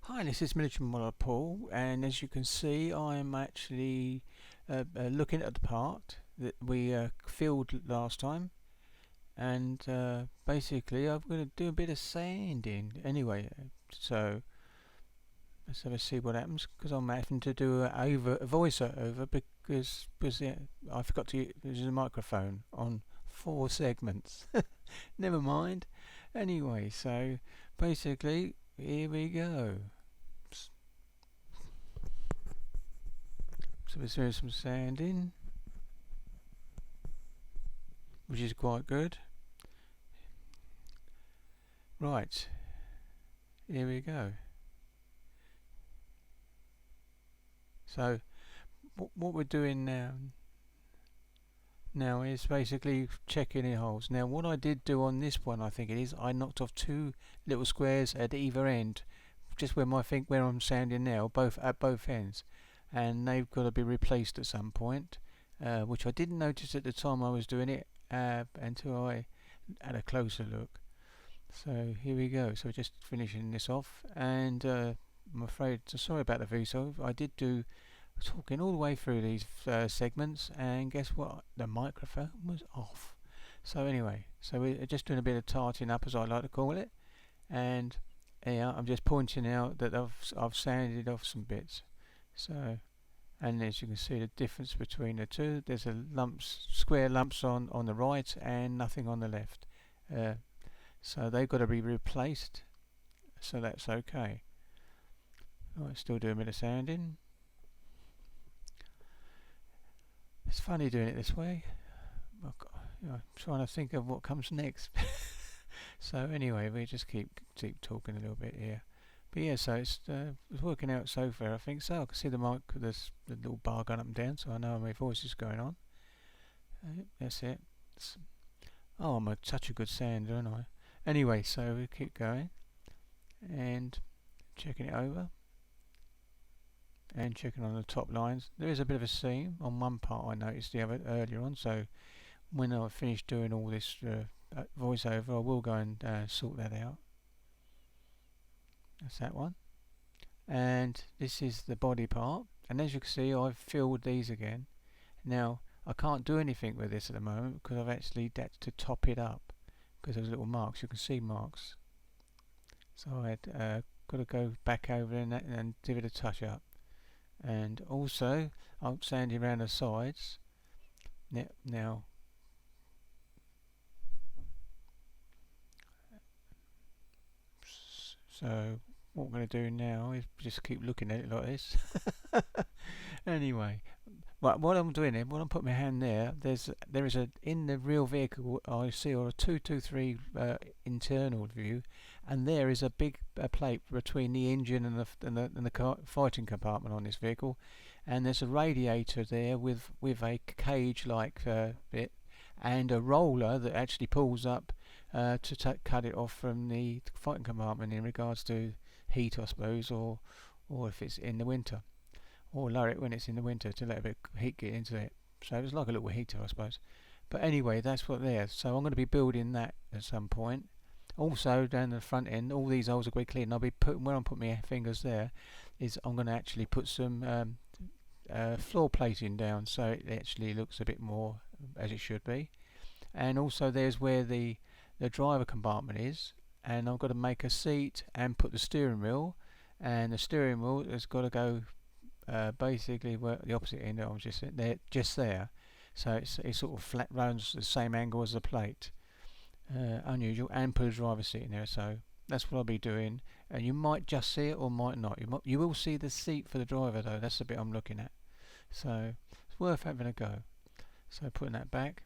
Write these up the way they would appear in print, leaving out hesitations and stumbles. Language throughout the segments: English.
Hi, this is Military Model Paul, and as you can see, I'm actually looking at the part that we filled last time, and basically I'm going to do a bit of sanding anyway. So let's have a see what happens, because I'm having to do a voiceover because yeah, I forgot to use the microphone on 4 segments. Never mind. Anyway, so basically here we go. So we're doing some sanding, which is quite good. Right, here we go. So what we're doing now is basically checking the holes. Now what I did do on this one, I think it is, I knocked off 2 little squares at either end, just where where I'm sanding now, at both ends, and they've got to be replaced at some point, which I didn't notice at the time I was doing it until I had a closer look. So here we go. So just finishing this off, and I'm afraid, sorry about the voiceover. I did do talking all the way through these segments, and guess what? The microphone was off. So anyway, so we're just doing a bit of tarting up, as I like to call it, and yeah, I'm just pointing out that I've sanded off some bits. So, and as you can see, the difference between the two, there's square lumps on the right and nothing on the left. So they've got to be replaced, so that's okay. Right, still doing a bit of sanding. It's funny doing it this way. I'm trying to think of what comes next. So anyway, we just keep talking a little bit here. But yeah, so it's working out so far, I think. So I can see the mic, the little bar going up and down, so I know my voice is going on. That's it. I'm such a good sander, aren't I? Anyway, so we keep going and checking it over and checking on the top lines. There is a bit of a seam on one part, I noticed the other earlier on, so when I finish doing all this voiceover, I will go and sort that out. That's that one. And this is the body part, and as you can see, I've filled these again. Now I can't do anything with this at the moment because I've actually had to top it up because there's little marks. You can see marks, so I had got to go back over and give it a touch up. And also I'm sanding around the sides now. So what we're going to do now is just keep looking at it like this. Anyway, right, what I'm doing here, when I put my hand there, there is in the real vehicle I see, or a 223 internal view, and there is a big plate between the engine and the fighting compartment on this vehicle, and there's a radiator there with a cage like bit, and a roller that actually pulls up to cut it off from the fighting compartment in regards to heat, I suppose, or if it's in the winter, or lower it when it's in the winter to let a bit of heat get into it. So it's like a little heater, I suppose. But anyway, that's what there. So I'm going to be building that at some point. Also down the front end, all these holes are going to be clean. I'll be putting, where I'm putting my fingers there, is I'm going to actually put some floor plating down, so it actually looks a bit more as it should be. And also there's where the driver compartment is, and I've got to make a seat and put the steering wheel, and the steering wheel has got to go basically where the opposite end. I was just there, so it sort of flat runs the same angle as the plate. Unusual, and put a driver seat in there. So that's what I'll be doing, and you might just see it or might not. You will see the seat for the driver though. That's the bit I'm looking at. So it's worth having a go. So putting that back,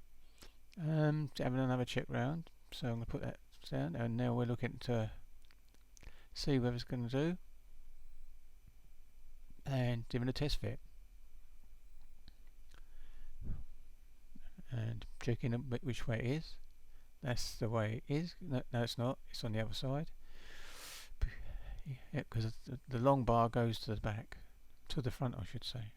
having another check round. So I'm going to put that down, and now we're looking to see whether it's going to do, and giving a test fit, and checking which way it is. That's the way it is. No, it's not. It's on the other side. Yeah, because the long bar goes to the back, to the front, I should say.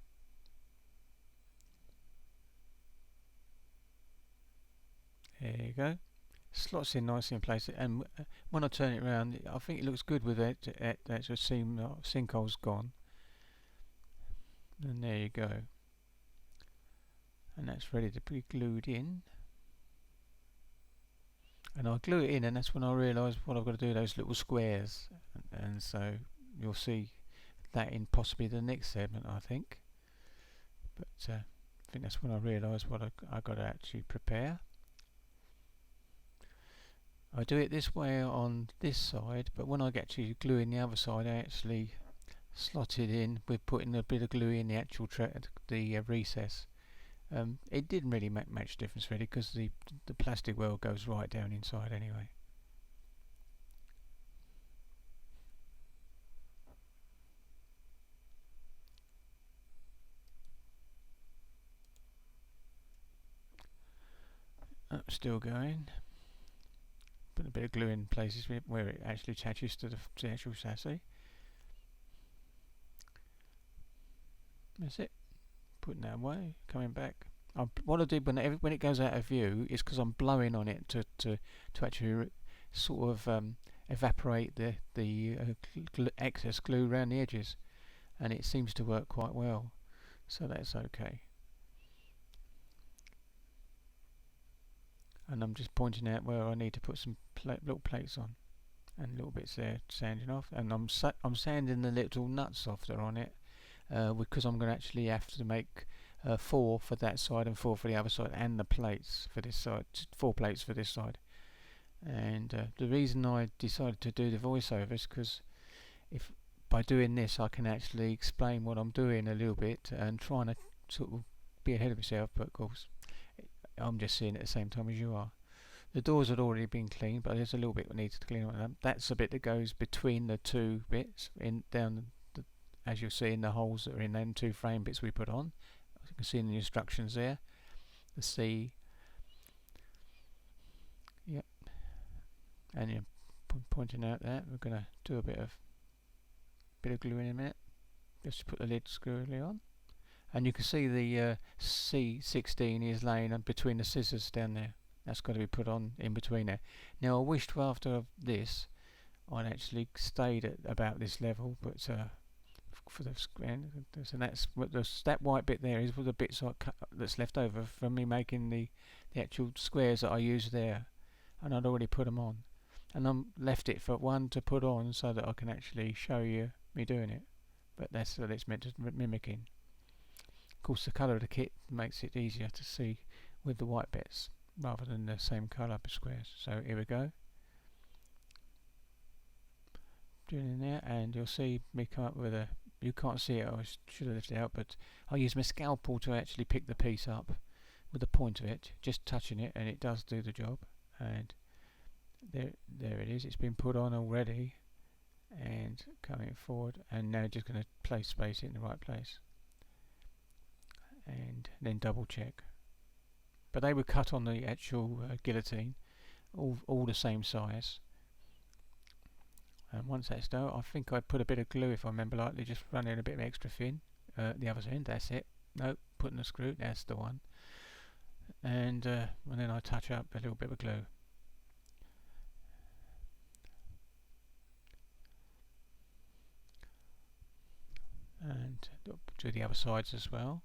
There you go. slots in nicely in place, and when I turn it around, I think it looks good with it. That sinkhole's gone, and there you go, and that's ready to be glued in. And I glue it in, and that's when I realised what I've got to do, those little squares, and so you'll see that in possibly the next segment, I think. But I think that's when I realised what I got to actually prepare. I do it this way on this side, but when I get to gluing the other side, I actually slot it in with putting a bit of glue in the actual recess. It didn't really make much difference really, because the plastic well goes right down inside anyway. Still going. Put a bit of glue in places where it actually attaches to the actual chassis. That's it. Putting that away, coming back. What I did when it goes out of view is because I'm blowing on it to actually sort of evaporate the excess glue around the edges, and it seems to work quite well, so that's okay. And I'm just pointing out where I need to put some little plates on, and little bits there sanding off, and I'm sanding the little nuts off that are on it, because I'm going to actually have to make 4 for that side and 4 for the other side, and the plates for this side, 4 plates for this side. And the reason I decided to do the voiceover is because if by doing this I can actually explain what I'm doing a little bit and trying to sort of be ahead of myself, but of course I'm just seeing it at the same time as you are. The doors had already been cleaned, but there's a little bit that needs to clean up. That's the bit that goes between the two bits, as you'll see in the holes that are in them 2 frame bits we put on. You can see in the instructions there, the C. Yep. And you're pointing out that we're going to do a bit of glue in a minute, just to put the lid screw on. And you can see the C16 is laying between the scissors down there. That's got to be put on in between there. Now I wished after this I'd actually stayed at about this level, but for the screen, and that's what that white bit there is, with the bits that's left over from me making the actual squares that I used there, and I'd already put them on, and I'm left it for one to put on so that I can actually show you me doing it. But that's what it's meant to mimicking. Of course, the colour of the kit makes it easier to see with the white bits rather than the same colour squares. So here we go, doing in there, and you'll see me come up with you can't see it, I should have lifted it out, but I use my scalpel to actually pick the piece up with the point of it, just touching it, and it does do the job. And there it is, it's been put on already and coming forward, and now just going to place it in the right place and then double check. But they were cut on the actual guillotine, all the same size. And once that's done, I think I put a bit of glue, if I remember rightly, just running a bit of extra thin. The other end, that's it. Nope, putting the screw, that's the one. And then I touch up a little bit of glue. And do the other sides as well.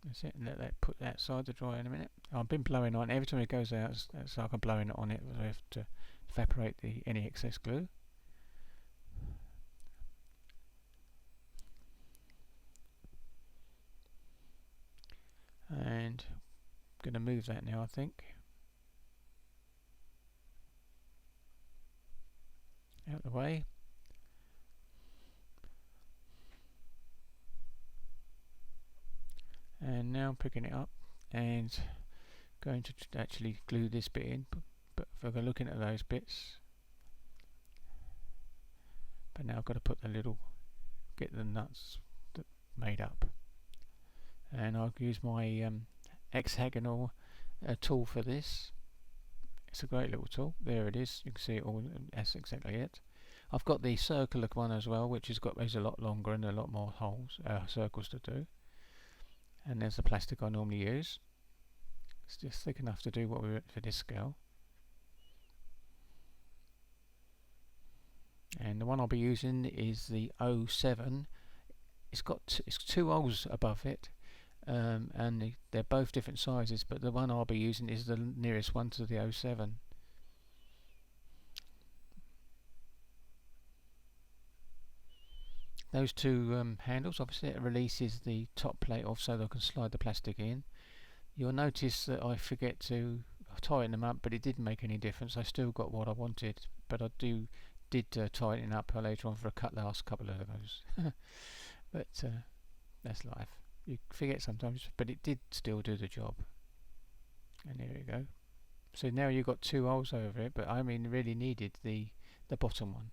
That's it, and put that side to dry in a minute. I've been blowing on every time it goes out. It's like I'm blowing on it. I have to evaporate any excess glue. And I'm going to move that now, I think, out of the way. And now I'm picking it up and going to actually glue this bit in, but if I'm looking at those bits, but now I've got to get the nuts made up, and I'll use my hexagonal tool for this. It's a great little tool. There it is, you can see it all, that's exactly it. I've got the circular one as well, which is a lot longer and a lot more circles to do. And there's the plastic I normally use. It's just thick enough to do what we want for this scale. And the one I'll be using is the 07. It's got it's 2 holes above it, and they're both different sizes, but the one I'll be using is the nearest one to the 07. Those two handles, obviously it releases the top plate off so they can slide the plastic in. You'll notice that I forget to tighten them up, but it didn't make any difference. I still got what I wanted, but I did tighten up later on for a last couple of those. But that's life. You forget sometimes, but it did still do the job. And there we go. So now you've got 2 holes over it, but I mean really needed the bottom one.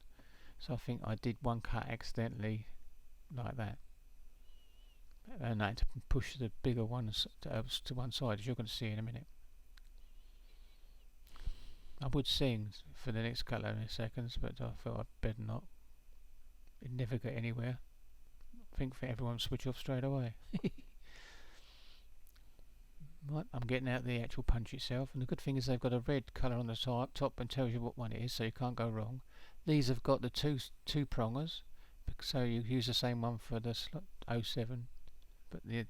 So I think I did one cut accidentally like that, and I had to push the bigger ones to one side, as you're going to see in a minute. I would sing for the next couple of seconds, but I thought I'd better not. It'd never get anywhere. I think for everyone switch off straight away. Right, I'm getting out the actual punch itself, and the good thing is they've got a red colour on the top and tells you what one it is, so you can't go wrong. These have got the two prongers, so you use the same one for the 07, but the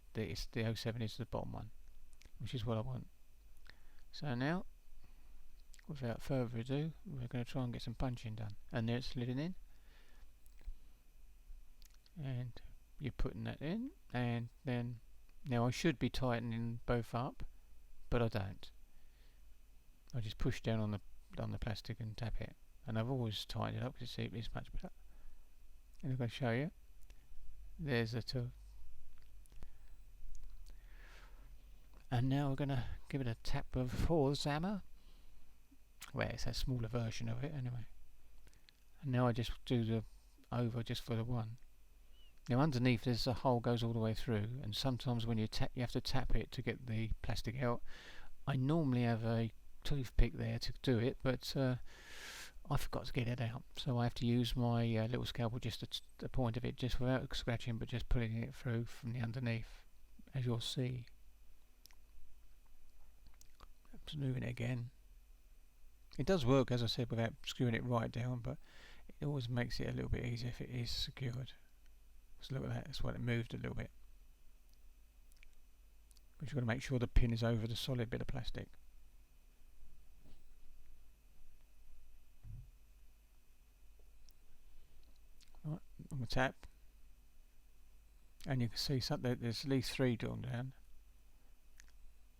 07 is the bottom one, which is what I want. So now, without further ado, we're going to try and get some punching done. And there it's sliding in, and you're putting that in, and then now I should be tightening both up, but I don't. I just push down on the plastic and tap it, and I've always tightened it up because it's much better. And I'm going to show you. There's the two. And now we're going to give it a tap of Horse hammer. Well, it's a smaller version of it anyway. And now I just do the over just for the one. Now underneath there's a hole goes all the way through, and sometimes when you tap, you have to tap it to get the plastic out. I normally have a toothpick there to do it, but I forgot to get it out, so I have to use my little scalpel just at the point of it, just without scratching, but just pulling it through from the underneath, as you'll see. Just moving it again. It does work, as I said, without screwing it right down, but it always makes it a little bit easier if it is secured. So look at that, that's why it moved a little bit. But you've got to make sure the pin is over the solid bit of plastic. Right, I'm going to tap, and you can see something, there's at least 3 drawn down,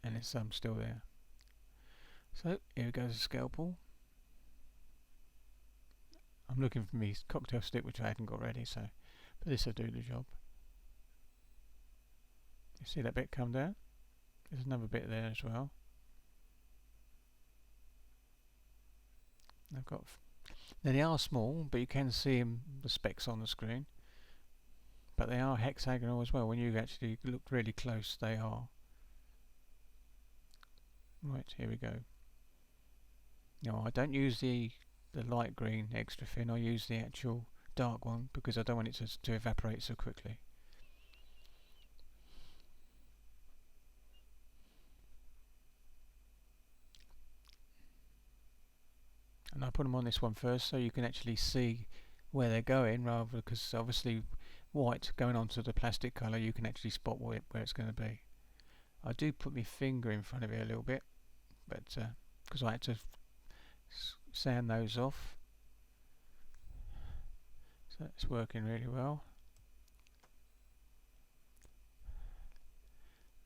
and there's some still there. So here goes the scalpel. I'm looking for my cocktail stick, which I hadn't got ready, so but this will do the job. You see that bit come down? There's another bit there as well. I've got. Now they are small, but you can see the specs on the screen. But they are hexagonal as well. When you actually look really close, they are. Right, here we go. Now I don't use the light green extra thin. I use the actual dark one because I don't want it to evaporate so quickly. And I put them on this one first so you can actually see where they're going, rather, because obviously white going onto the plastic colour, you can actually spot where it's going to be. I do put my finger in front of it a little bit, but because I had to sand those off. So it's working really well.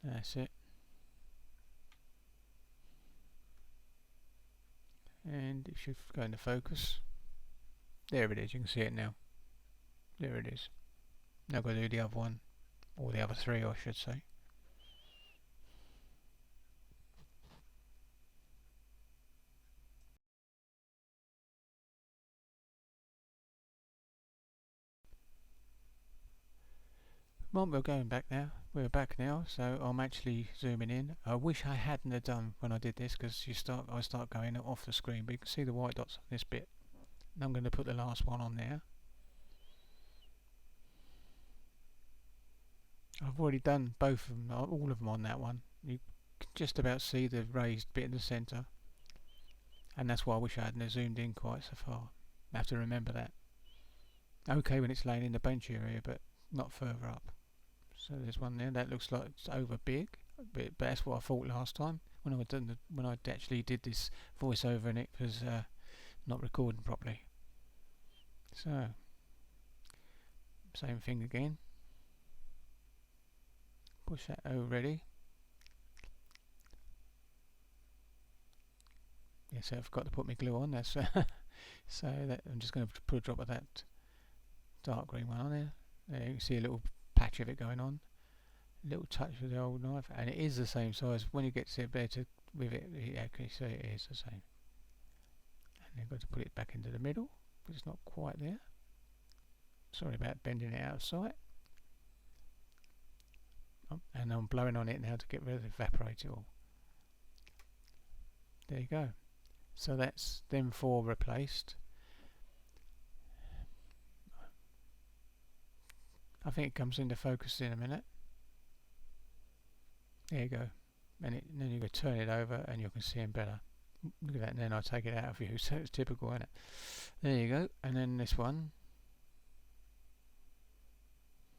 That's it. And it should go into focus. There it is, you can see it now. There it is. Now I've got to do the other one, or the other 3 I should say. Well, we're going back now. We're back now, so I'm actually zooming in. I wish I hadn't have done when I did this, because I start going off the screen, but you can see the white dots on this bit. And I'm going to put the last one on there. I've already done both of them, all of them on that one. can just about see the raised bit in the centre, and that's why I wish I hadn't zoomed in quite so far. I have to remember that. Okay when it's laying in the bench area, but not further up. So there's one there that looks like it's over big, but that's what I thought last time when I actually did this voiceover and it was not recording properly. So same thing again. Push that O ready. Yeah, so I forgot to put my glue on. That's so that I'm just going to put a drop of that dark green one on there. There you can see a little patch of it going on. A little touch with the old knife, and it is the same size. When you get to it better with it, yeah, can you see it is the same. And then got to put it back into the middle, but it's not quite there. Sorry about bending it out of sight. And I'm blowing on it now to get rid of the evaporator all. There you go. So that's them 4 replaced. I think it comes into focus in a minute. There you go. And then you can turn it over and you can see them better. Look at that, and then I take it out of view, so it's typical, isn't it? There you go. And then this one,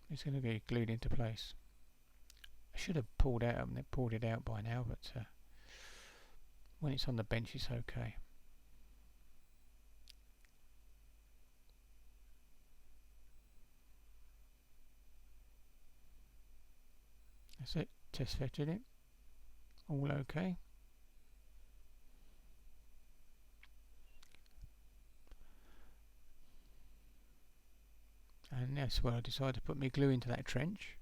it's going to get glued into place. I should have pulled it out by now, but when it's on the bench it's okay. That's it, test fitted it, all okay. And that's where I decided to put my glue into that trench,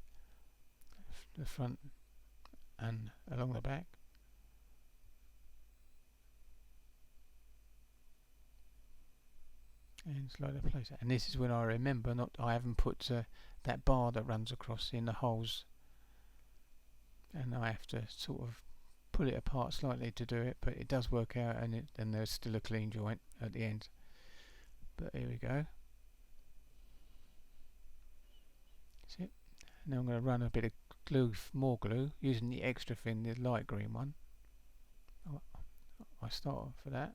the front and along the back. And slide it place. And this is when I remember I haven't put that bar that runs across in the holes, and I have to sort of pull it apart slightly to do it, but it does work out, and there's still a clean joint at the end. But here we go. That's it. Now I'm going to run a bit of glue, more glue, using the extra thin, the light green one. I start off for that.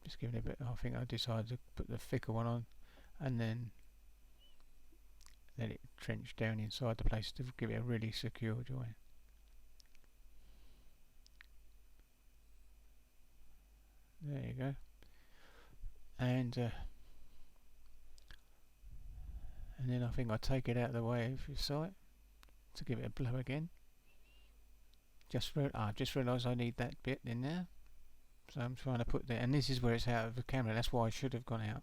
Just giving it a bit. I think I decided to put the thicker one on, and then let it trench down inside the place to give it a really secure joint. There you go. And then I think I take it out of the way if you saw it, to give it a blow again. Just realised I need that bit in there, so I'm trying to put that, and this is where it's out of the camera. That's why I should have gone out.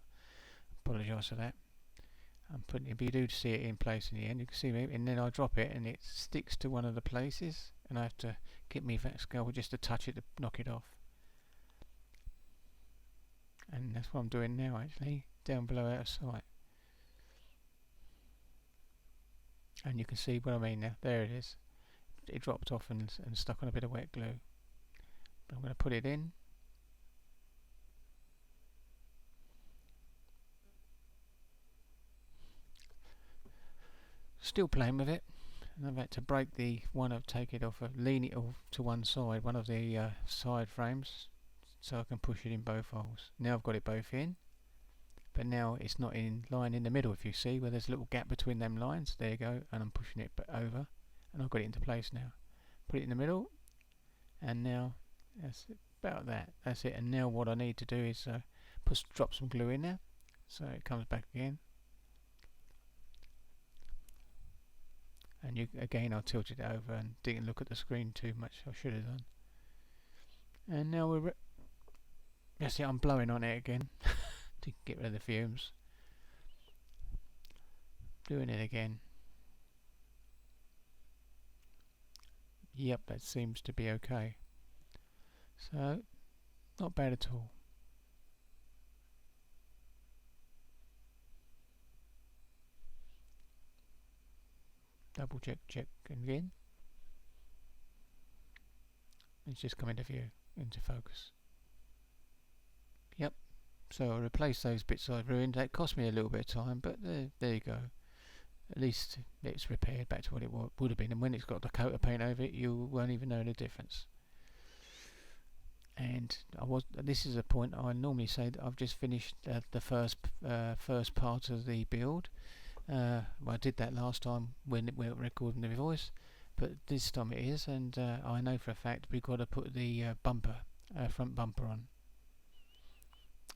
Apologise for that. I'm putting it, but you do see it in place in the end. You can see me, and then I drop it, and it sticks to one of the places, and I have to get me that scalpel just to touch it to knock it off. And that's what I'm doing now, actually, down below out of sight. And you can see what I mean now. There it is. It dropped off and stuck on a bit of wet glue. But I'm going to put it in. Still playing with it. And I've had to break the one up, take it off, lean it off to one side, one of the side frames, so I can push it in both holes. Now I've got it both in, but now it's not in line in the middle. If you see where there's a little gap between them lines, there you go, and I'm pushing it over, and I've got it into place now. Put it in the middle, and now that's about that. That's it. And now what I need to do is drop some glue in there, so it comes back again. And again I tilted it over and didn't look at the screen too much. I should have done. And now we're that's it. I'm blowing on it again to get rid of the fumes. Doing it again. Yep, that seems to be okay. So not bad at all. Double check again. It's just come into view, into focus. Yep, So I replaced those bits I ruined. That cost me a little bit of time, but there you go. At least it's repaired back to what it would have been, and when it's got the coat of paint over it, you won't even know the difference. And this is a point I normally say that I've just finished the first part of the build. Well, I did that last time when we were recording the voice, but this time it is, and I know for a fact we've got to put the front bumper on.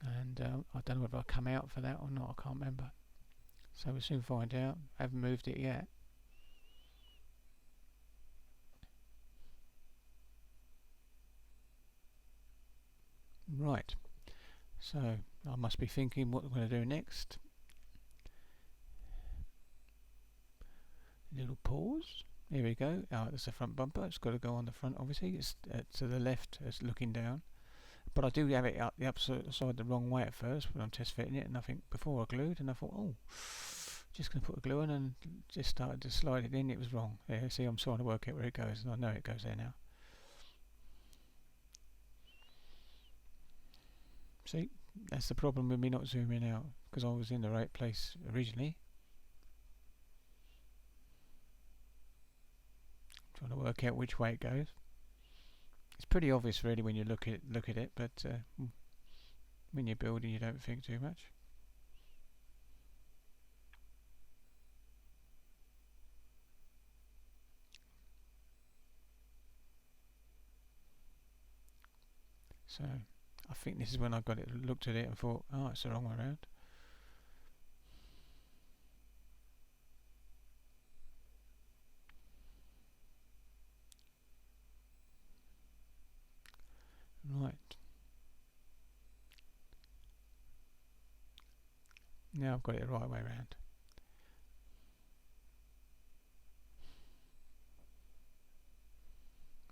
And I don't know whether I'll come out for that or not, I can't remember. So we'll soon find out. I haven't moved it yet. Right, so I must be thinking what I'm going to do next. Little pause. Here we go. Oh, that's the front bumper. It's got to go on the front, obviously. It's to the left, it's looking down. But I do have it up the upside the wrong way at first when I'm test fitting it, and I think before I glued, and I thought, oh, just going to put the glue on, and just started to slide it in. It was wrong. Yeah, see, I'm trying to work out where it goes, and I know it goes there now. See, that's the problem with me not zooming out, because I was in the right place originally. Trying to work out which way it goes. It's pretty obvious really when you look at it, but when you're building you don't think too much. So I think this is when I got it, looked at it and thought, oh, it's the wrong way around. Right. Now I've got it the right way around.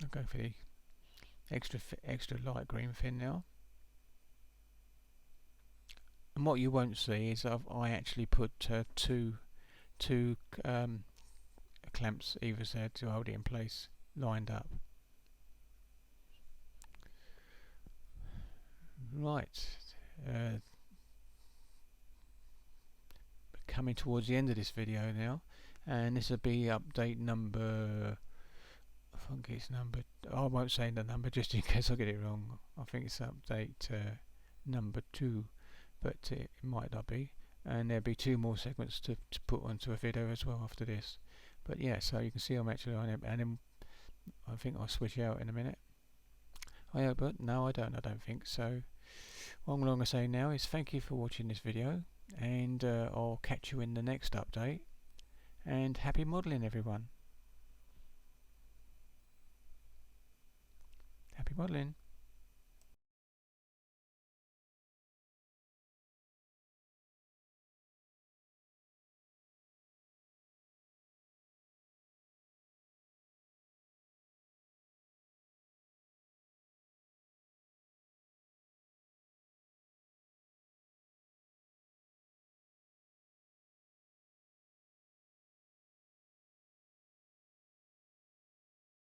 I'll go for the extra light green fin now. And what you won't see is I actually put two clamps either side to hold it in place, lined up. Right. Coming towards the end of this video now, and this will be update number, I think it's number, I won't say the number just in case I get it wrong. I think it's update number 2, but it might not be, and there'll be 2 more segments to put onto a video as well after this. But yeah, so you can see I'm actually on it, and then I think I'll switch out in a minute. I hope, but no, I don't think so. What I'm going to say now is thank you for watching this video, and I'll catch you in the next update, and happy modelling everyone. Happy modelling.